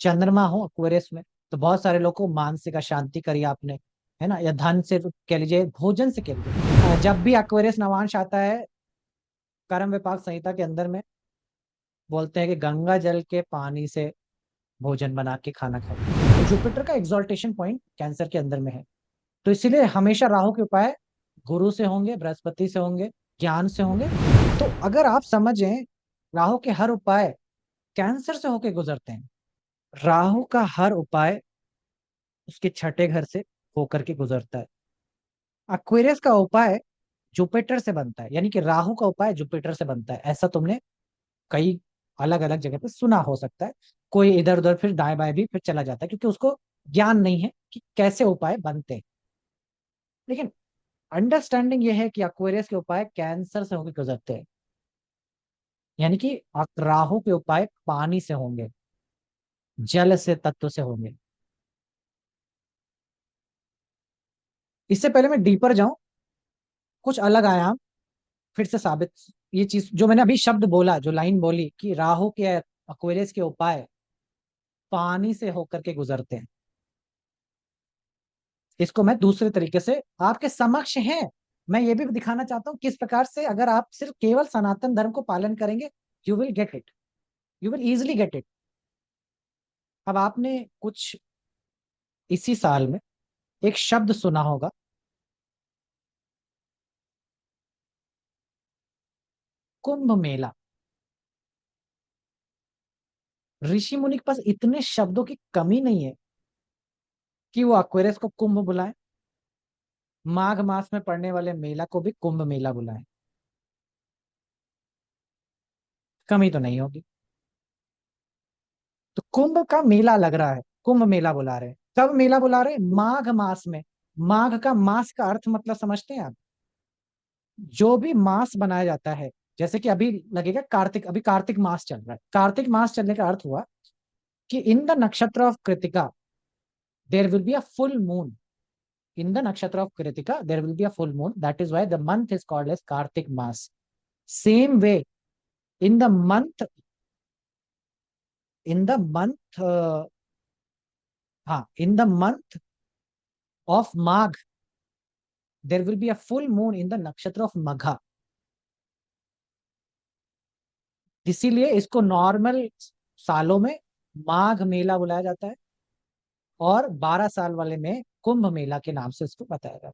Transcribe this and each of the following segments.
चंद्रमा हो एक्वेरियस में, तो बहुत सारे लोग को मानसिक अशांति करी आपने, है ना, या धन से कह लीजिए, भोजन से कह लीजिए। जब भी एक्वेरियस नवांश आता है, कर्म विपाक संहिता के अंदर में बोलते हैं कि गंगा जल के पानी से भोजन बना के खाना खाओ। तो जुपिटर का एग्जॉल्टेशन पॉइंट कैंसर के अंदर में है। तो इसीलिए हमेशा राहु के उपाय गुरु से होंगे, बृहस्पति से होंगे, ज्ञान से होंगे। तो अगर आप समझें, राहु के हर उपाय कैंसर से होके गुजरते हैं। राहु का हर उपाय उसके छठे घर से होकर के गुजरता है। एक्वेरियस का उपाय जुपिटर से बनता है, यानी कि राहु का उपाय जुपिटर से बनता है। ऐसा तुमने कई अलग अलग जगह पे सुना हो सकता है। कोई इधर उधर फिर दाएं बाएं भी फिर चला जाता है, क्योंकि उसको ज्ञान नहीं है कि कैसे उपाय बनते हैं। लेकिन अंडरस्टैंडिंग ये है कि एक्वेरियस के उपाय कैंसर से होकर गुजरते हैं, यानी कि राहु के उपाय पानी से होंगे, जल से, तत्व से होंगे। इससे पहले मैं डीपर जाऊं, कुछ अलग आयाम फिर से साबित, ये चीज जो मैंने अभी शब्द बोला, जो लाइन बोली कि राहु के एक्वेरियस के उपाय पानी से होकर के गुजरते हैं, इसको मैं दूसरे तरीके से आपके समक्ष है, मैं ये भी दिखाना चाहता हूं किस प्रकार से अगर आप सिर्फ केवल सनातन धर्म को पालन करेंगे, you will get it, you will easily get it. अब आपने कुछ इसी साल में एक शब्द सुना होगा, कुंभ मेला। ऋषि मुनि के पास इतने शब्दों की कमी नहीं है कि वो एक्वेरियस को कुंभ बुलाए, माघ मास में पड़ने वाले मेला को भी कुंभ मेला बुलाए। कमी तो नहीं होगी। तो कुंभ का मेला लग रहा है, कुंभ मेला बुला रहे हैं। कब मेला बुला रहे हैं? माघ मास में। माघ का मास का अर्थ मतलब समझते हैं आप? जो भी मास बनाया जाता है, जैसे कि अभी लगेगा कार्तिक, अभी कार्तिक मास चल रहा है। कार्तिक मास चलने का अर्थ हुआ कि इन द नक्षत्र of Kritika there will be a full moon. In the nakshatra of Kritika, there will be a full moon. That is why the month is called as Kartik Mas. Same way, in the month, in the month, in the month of Magh, there will be a full moon in the nakshatra of Magha. इसीलिए इसको normal सालों में माघ मेला बुलाया जाता है, और 12 साल वाले में कुंभ मेला के नाम से इसको बताया जाता है।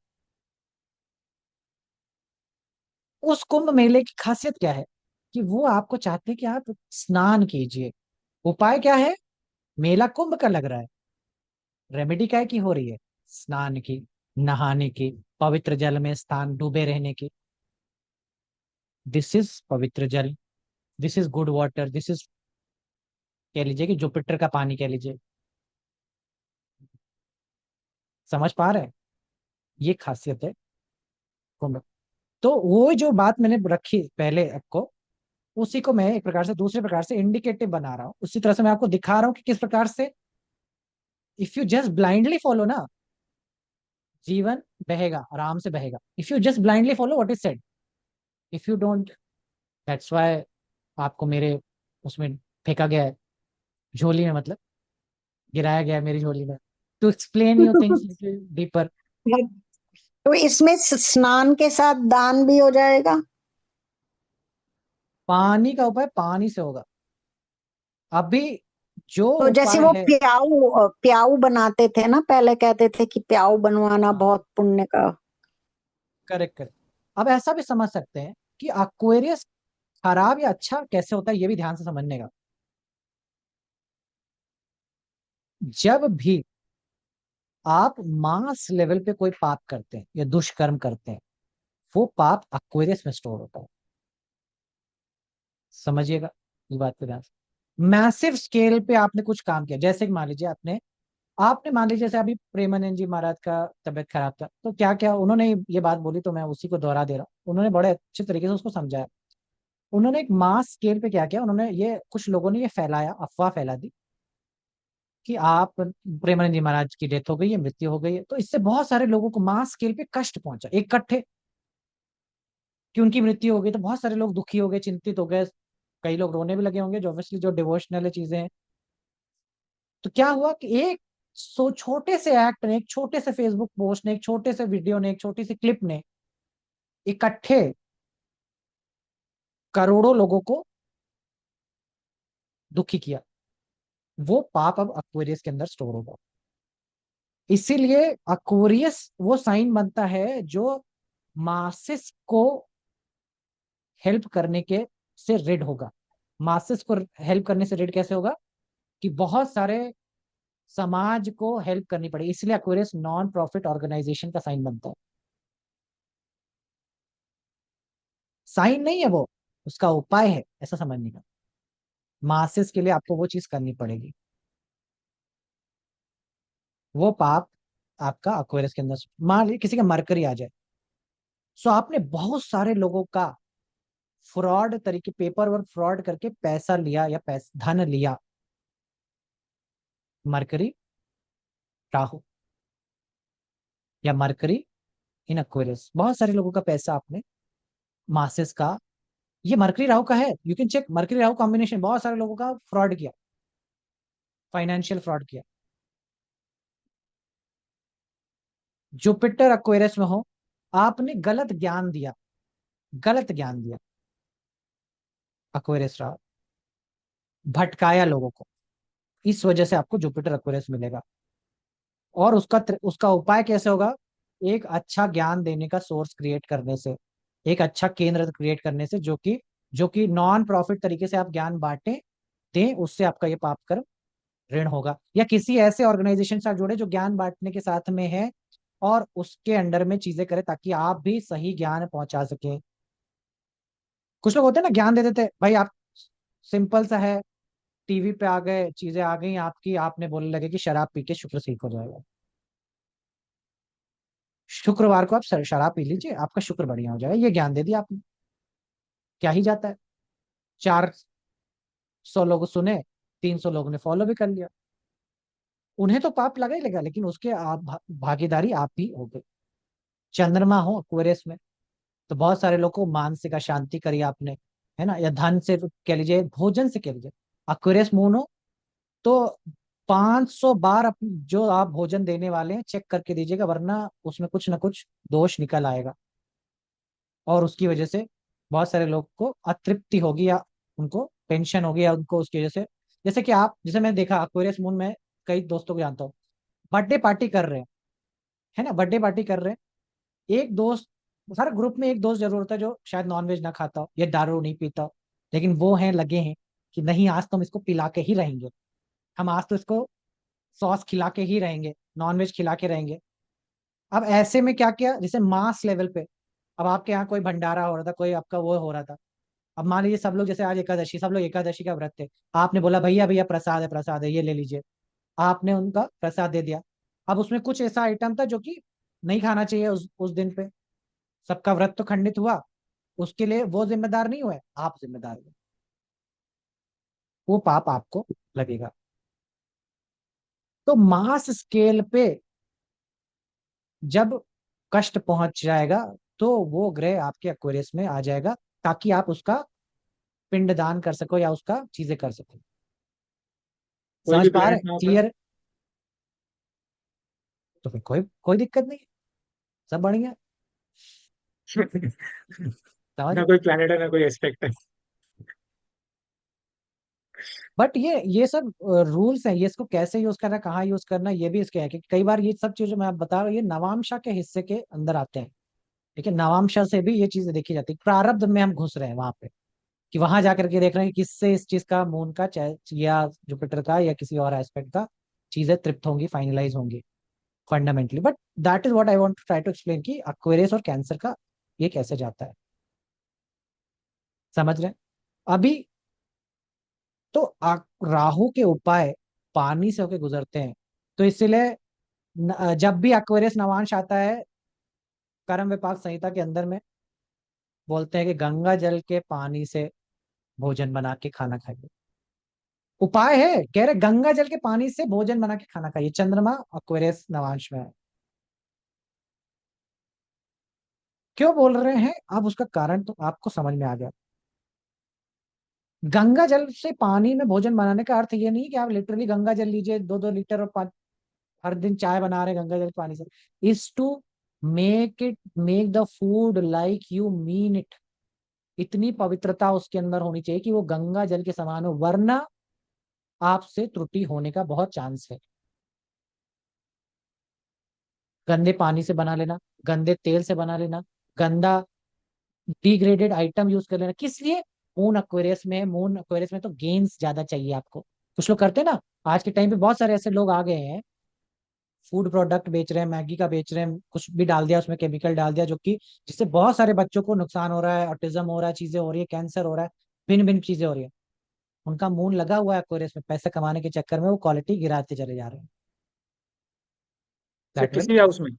उस कुंभ मेले की खासियत क्या है कि वो आपको चाहते हैं कि आप स्नान कीजिए। उपाय क्या है? मेला कुंभ का लग रहा है, रेमेडी क्या की हो रही है? स्नान की, नहाने की, पवित्र जल में स्थान डूबे रहने की। दिस इज पवित्र जल, this is good water, this is कह लीजिए कि जुपिटर का पानी कह लीजिए। समझ पा रहे हैं? ये खासियत है कुंभ। तो वो जो बात मैंने रखी पहले आपको, उसी को मैं एक प्रकार से दूसरे प्रकार से इंडिकेटिव बना रहा हूँ। उसी तरह से मैं आपको दिखा रहा हूँ कि किस प्रकार से if you just blindly follow ना, जीवन बहेगा, आराम से बहेगा। If you just blindly follow what is said, if you don't, that's why आपको मेरे उसमें फेंका गया है, झोली में, मतलब गिराया गया है मेरी झोली में, to explain you things deeper. तो इसमें स्नान के साथ दान भी हो जाएगा? पानी का उपाय पानी से होगा। अभी जो तो जैसे उपाय वो है, प्याऊ प्याऊ बनाते थे ना, पहले कहते थे कि प्याऊ बनवाना हाँ, बहुत पुण्य का। Correct correct. अब ऐसा भी समझ सकते हैं कि एक्वेरियस खराब या अच्छा कैसे होता है, ये भी ध्यान से समझने का। जब भी आप मास लेवल पे कोई पाप करते हैं या दुष्कर्म करते हैं, वो पाप एक्वेरियस में स्टोर होता है। समझिएगा ये बात पे ध्यान से। मैसिव स्केल पे आपने कुछ काम किया, जैसे कि मान लीजिए आपने आपने मान लीजिए जैसे अभी प्रेमानंद जी महाराज का तबीयत खराब था, तो क्या क्या उन्होंने ये बात बोली, तो मैं उसी को दोहरा दे रहा हूँ। उन्होंने बड़े अच्छे तरीके से उसको समझाया। उन्होंने एक मास स्केल पे क्या किया, उन्होंने ये, कुछ लोगों ने ये फैलाया, अफवाह फैला दी कि आप, प्रेमानंद जी महाराज की डेथ हो गई है, मृत्यु हो गई है। तो इससे बहुत सारे लोगों को मास स्केल पे कष्ट पहुंचा इकट्ठे, कि उनकी मृत्यु हो गई। तो बहुत सारे लोग दुखी हो गए, चिंतित हो गए, कई लोग रोने भी लगे होंगे, जो ऑब्वियसली जो डिवोशनल चीजें हैं। तो क्या हुआ कि एक छोटे से एक्ट ने, एक छोटे से फेसबुक पोस्ट ने, एक छोटे से वीडियो ने, एक छोटी सी क्लिप ने इकट्ठे करोड़ों लोगों को दुखी किया। वो पाप अब अक्वेरियस के अंदर स्टोर होगा। इसीलिए अक्वेरियस वो साइन बनता है जो मासिस को हेल्प करने के से रिड होगा। मासिस को हेल्प करने से रिड कैसे होगा? कि बहुत सारे समाज को हेल्प करनी पड़ेगी, इसलिए अक्वेरियस नॉन प्रॉफिट ऑर्गेनाइजेशन का साइन बनता है। साइन नहीं है वो, उसका उपाय है, ऐसा समझने का। मासेस के लिए आपको वो चीज करनी पड़ेगी। वो पाप आपका अक्वेरियस के अंदर, मान लीजिए किसी का मरकरी आ जाए, सो आपने बहुत सारे लोगों का फ्रॉड तरीके, पेपर वर्क फ्रॉड करके पैसा लिया या धन लिया। मरकरी, राहु या मरकरी इन अक्वेरियस, बहुत सारे लोगों का पैसा आपने मासेस का, ये मरकरी राहु का है, you can check, Mercury Rahu combination बहुत सारे लोगों का फ्रॉड किया, फाइनेंशियल फ्रॉड किया। जुपिटर अक्वेरियस में हो, आपने गलत ज्ञान दिया, गलत ज्ञान दिया, अक्वेरियस रहा, भटकाया लोगों को, इस वजह से आपको जुपिटर अक्वेरियस मिलेगा। और उसका उपाय कैसे होगा? एक अच्छा ज्ञान देने का सोर्स क्रिएट करने से, एक अच्छा केंद्र क्रिएट करने से, जो कि नॉन प्रॉफिट तरीके से आप ज्ञान बांटे दें, उससे आपका ये पाप कर्म ऋण होगा। या किसी ऐसे ऑर्गेनाइजेशन से आप जुड़े जो ज्ञान बांटने के साथ में है, और उसके अंडर में चीजें करें ताकि आप भी सही ज्ञान पहुंचा सके। कुछ लोग होते हैं ना, ज्ञान दे देते भाई आप, सिंपल सा है, टीवी पे आ गए, चीजें आ गई आपकी, आपने बोलने लगे कि शराब पी के शुक्र ठीक हो जाएगा। शुक्रवार को आप शराब पी लीजिए, आपका शुक्र बढ़िया हो जाएगा, ये ज्ञान दे दिया आपने। क्या ही जाता है, 400 लोग सुने, 300 लोगों ने फॉलो भी कर लिया, उन्हें तो पाप लगा ही लगा, लेकिन उसके आप भागीदारी आप भी हो गए। चंद्रमा हो एक्वेरियस में, तो बहुत सारे लोग को मानसिक अशांति करी आपने, है ना, या धन से कह लीजिए, भोजन से कह लीजिए। एक्वेरियस मून हो तो 500 बार जो आप भोजन देने वाले हैं चेक करके दीजिएगा, वरना उसमें कुछ ना कुछ दोष निकल आएगा, और उसकी वजह से बहुत सारे लोग को अतृप्ति होगी, या उनको टेंशन होगी, या उनको उसकी वजह से, जैसे कि आप, जैसे मैंने देखा एक्वेरियस मून में कई दोस्तों को जानता हूँ, बर्थडे पार्टी कर रहे हैं, है ना, बर्थडे पार्टी कर रहे हैं, एक दोस्त, हर ग्रुप में एक दोस्त जरूर होता है जो शायद नॉनवेज ना खाता हो या दारू नहीं पीता हो, लेकिन वो हैं लगे हैं कि नहीं, आज तो हम इसको पिला के ही रहेंगे, हम आज तो इसको सॉस खिला के ही रहेंगे, नॉनवेज खिला के रहेंगे। अब ऐसे में क्या किया, जैसे मास लेवल पे, अब आपके यहाँ कोई भंडारा हो रहा था, कोई आपका वो हो रहा था, अब मान लीजिए सब लोग, जैसे आज एकादशी, सब लोग एकादशी का व्रत थे, आपने बोला भैया भैया प्रसाद है, प्रसाद है, ये ले लीजिए, आपने उनका प्रसाद दे दिया। अब उसमें कुछ ऐसा आइटम था जो कि नहीं खाना चाहिए उस दिन पे, सबका व्रत तो खंडित हुआ, उसके लिए वो जिम्मेदार नहीं हुए, आप जिम्मेदार हुए, वो पाप आपको लगेगा। तो मास स्केल पे जब कष्ट पहुंच जाएगा, तो वो ग्रह आपके एक्वेरियस में आ जाएगा, ताकि आप उसका पिंडदान कर सको या उसका चीजें कर सको। कोई समझ भी पा रहे? प्लेनेट ना होता है? क्लियर? तो फिर कोई कोई दिक्कत नहीं है, सब बढ़िया। समझ ना रहे? कोई प्लेनेट है ना कोई एस्पेक्ट है। बट ये सब रूल्स हैं, ये इसको कैसे यूज करना, कहाँ यूज करना, ये भी इसके है कि कई बार ये सब चीजें मैं आप बता रहा हूँ, ये नवांशा के हिस्से के अंदर आते हैं। ठीक है, नवांशा से भी ये चीजें देखी जाती है, प्रारब्ध में हम घुस रहे हैं वहां पे, कि वहां जाकर के देख रहे हैं कि किससे इस चीज का, मून का या जुपिटर का या किसी और एस्पेक्ट का चीजें तृप्त होंगी, फाइनलाइज होंगी fundamentally. But that is what I want to try to explain, कि एक्वेरियस और कैंसर का ये कैसे जाता है। समझ रहे हैं? अभी तो राहु के उपाय पानी से होके गुजरते हैं, तो इसीलिए जब भी एक्वेरियस नवांश आता है, कर्म विपाक संहिता के अंदर में बोलते हैं कि गंगा जल के पानी से भोजन बना के खाना खाइए। उपाय है, कह रहे गंगा जल के पानी से भोजन बना के खाना खाइए, चंद्रमा एक्वेरियस नवांश में है। क्यों बोल रहे हैं, अब उसका कारण तो आपको समझ में आ गया। गंगा जल से पानी में भोजन बनाने का अर्थ ये नहीं कि आप लिटरली गंगा जल लीजिए 2-2 लीटर और हर दिन चाय बना रहे हैं गंगा जल के पानी से। Is to make the food like you mean it. इतनी पवित्रता उसके अंदर होनी चाहिए कि वो गंगा जल के समान हो, वरना आपसे त्रुटि होने का बहुत चांस है। गंदे पानी से बना लेना, गंदे तेल से बना लेना, गंदा डिग्रेडेड आइटम यूज कर लेना, किस लिए? मून एक्वेरियस में तो गेन्स ज्यादा चाहिए आपको। कुछ लोग करते हैं ना, आज के टाइम पे बहुत सारे ऐसे लोग आ गए हैं, फूड प्रोडक्ट बेच रहे हैं, मैगी का बेच रहे हैं, कुछ भी डाल दिया उसमें, केमिकल डाल दिया, जो कि जिससे बहुत सारे बच्चों को नुकसान हो रहा है, ऑटिज्म हो रहा है, चीजें हो रही है, कैंसर हो रहा है, भिन्न भिन्न चीजें हो रही है। उनका मून लगा हुआ है एक्वेरियस में, पैसे कमाने के चक्कर में वो क्वालिटी गिराते चले जा रहे हैं। सर दैट विल किसी भी हाउस में,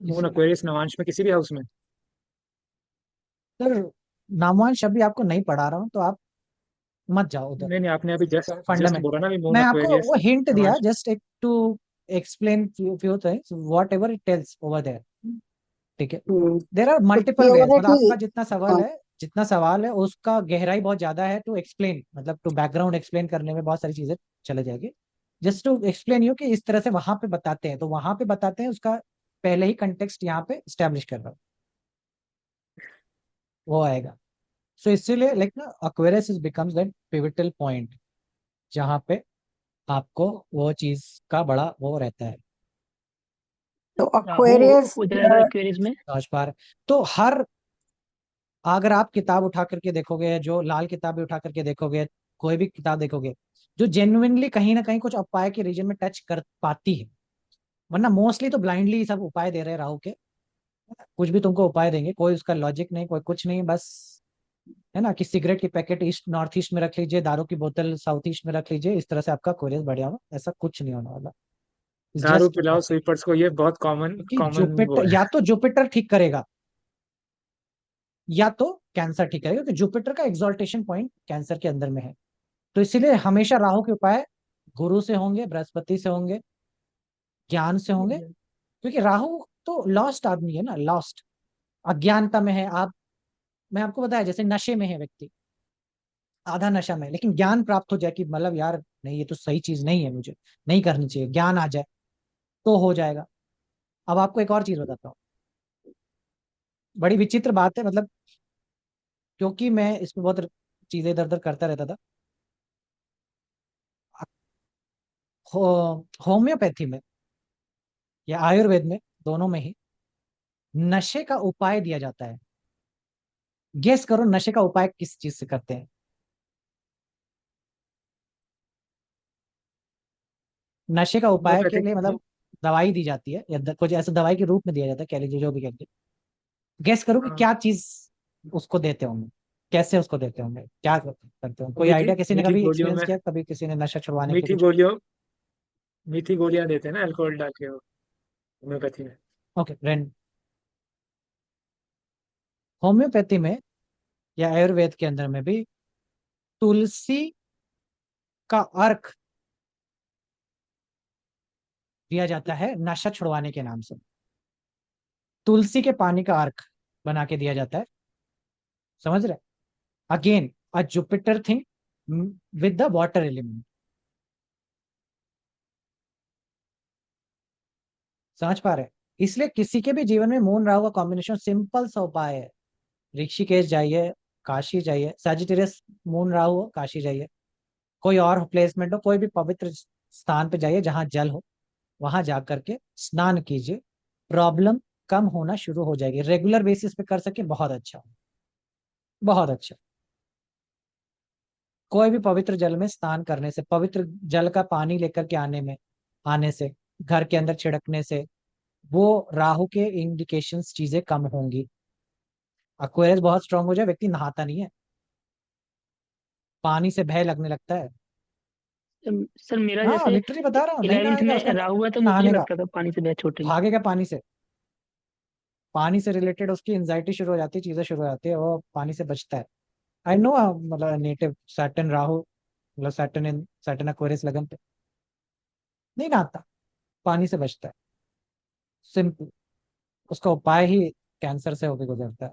मून इसीलिए एक्वेरियस नवांश में किसी भी हाउस में। सर, नामवान शब्द भी आपको नहीं पढ़ा रहा हूँ तो आप मत जाओ उधर। नहीं नहीं, आपने अभी जस्ट जस्ट फंडामेंट बोला ना भी मून मैं आपको एक्वेरियस वो हिंट दिया, नवांश। जस्ट एक to explain few things whatever it tells over there. ठीक है, हम्म, देर आर तो मल्टीपल वेज, मतलब प्योरिटी। आपका जितना सवाल है उसका गहराई बहुत ज्यादा है, टू एक्सप्लेन मतलब टू बैकग्राउंड एक्सप्लेन करने में बहुत सारी चीजें चले जाएगी। जस्ट टू एक्सप्लेन यू कि इस तरह से वहां पे बताते हैं, तो वहां पे बताते हैं उसका पहले ही कंटेक्स्ट यहाँ पे स्टैब्लिश कर रहा हूँ, वो आएगा। सो इसीलिए लाइक ना Aquarius is becomes that pivotal point, जहाँ पे आपको वो चीज का बड़ा वो रहता है। तो राहु अक्वेरियस। उधर है एक्वेरियस में। समझ पा रहे? तो हर, अगर आप किताब उठा करके देखोगे, जो लाल किताब भी उठा करके देखोगे, कोई भी किताब देखोगे जो जेन्युइनली कहीं ना कहीं कुछ उपाय के रीजन में टच कर पाती है, वरना मोस्टली तो ब्लाइंडली सब उपाय दे रहे हैं राहु के। कुछ भी तुमको उपाय देंगे, कोई उसका लॉजिक नहीं, कोई कुछ नहीं, बस है ना कि सिगरेट की पैकेट ईस्ट नॉर्थ ईस्ट में रख लीजिए, दारू की बोतल साउथ ईस्ट में रख लीजिए, इस तरह से आपका कोरियस बढ़िया हो, ऐसा कुछ नहीं होने वाला। दारू जस्ट पिलाओ स्वीपर्स को, ये बहुत कॉमन क्योंकि कॉमन वो जुपिटर, है। या तो जुपिटर ठीक करेगा या तो कैंसर ठीक करेगा, क्योंकि जुपिटर का एक्सॉल्टेशन पॉइंट कैंसर के अंदर में है। तो इसीलिए हमेशा राहु के उपाय गुरु से होंगे, बृहस्पति से होंगे, ज्ञान से होंगे। क्योंकि राहु तो लॉस्ट आदमी है ना, लॉस्ट, अज्ञानता में है। आप, मैं आपको बताया जैसे नशे में है व्यक्ति, आधा नशा में है, लेकिन ज्ञान प्राप्त हो जाए कि मतलब यार नहीं, ये तो सही चीज नहीं है, मुझे नहीं करनी चाहिए, ज्ञान आ जाए तो हो जाएगा। अब आपको एक और चीज बताता हूँ, बड़ी विचित्र बात है, मतलब क्योंकि मैं इसमें बहुत चीजें इधर उधर करता रहता था। होम्योपैथी में या आयुर्वेद में, दोनों में ही नशे का उपाय दिया जाता है। गेस करो नशे का उपाय किस चीज से करते हैं? नशे का उपाय के होम्योपैथिक लिए मतलब दवाई दी जाती है, या कुछ ऐसा दवाई के रूप में दिया जाता है, कह लीजिए जो भी कह लीजिए। गेस करो कि क्या चीज उसको देते होंगे, कैसे उसको देते होंगे, क्या करते होंगे? कोई मीठी आइडिया? किसी ने मीठी कभी गोलियों एक्सपीरियंस में, किया, कभी किसी ने नशा छुड़वाने के मीठी कुछ? गोलियों मीठी गोलियां देते हैं ना अल्कोहल डाल के वो, होम्योपैथी में। ओके, रेन होम्योपैथी में या आयुर्वेद के अंदर में भी तुलसी का अर्क दिया जाता है नशा छुड़वाने के नाम से। तुलसी के पानी का अर्क बना के दिया जाता है, समझ रहे? Again a Jupiter thing with the water element, समझ पा रहे हैं? इसलिए किसी के भी जीवन में मून राहु का कॉम्बिनेशन सिंपल सा उपाय है। ऋषिकेश जाइए, काशी जाइए, सैजिटेरियस मून राहु हो, काशी जाइए, कोई और प्लेसमेंट हो, कोई भी पवित्र स्थान पे जाइए जहां जल हो, वहां जा करके स्नान कीजिए, प्रॉब्लम कम होना शुरू हो जाएगी। रेगुलर बेसिस पे कर सके बहुत अच्छा, बहुत अच्छा। कोई भी पवित्र जल में स्नान करने से, पवित्र जल का पानी लेकर के आने से, घर के अंदर छिड़कने से, वो राहु के इंडिकेशंस चीजें कम होंगी। एक्वेरियस बहुत स्ट्रांग हो जाए, व्यक्ति नहाता नहीं है, पानी से भय लगने लगता है। सर मेरा हाँ जैसे लिटरली बता रहा हूँ, नहीं 11th नहाएगा में उसका राहु है तो मुझे नहाने का, लगता था पानी से बहुत छोटे में। भागेगा पानी से। पानी से रिलेटेड उसकी एंजाइटी शुरू हो जाती है, चीजें शुरू हो जाती है, वो पानी से बचता है। आई नो, मतलब नेटिव सैटर्न राहु, मतलब सैटर्न एक्वेरियस लगन पे नहीं नहाता, पानी से बचता है, सिंपल। उसका उपाय ही कैंसर से होकर गुजरता है।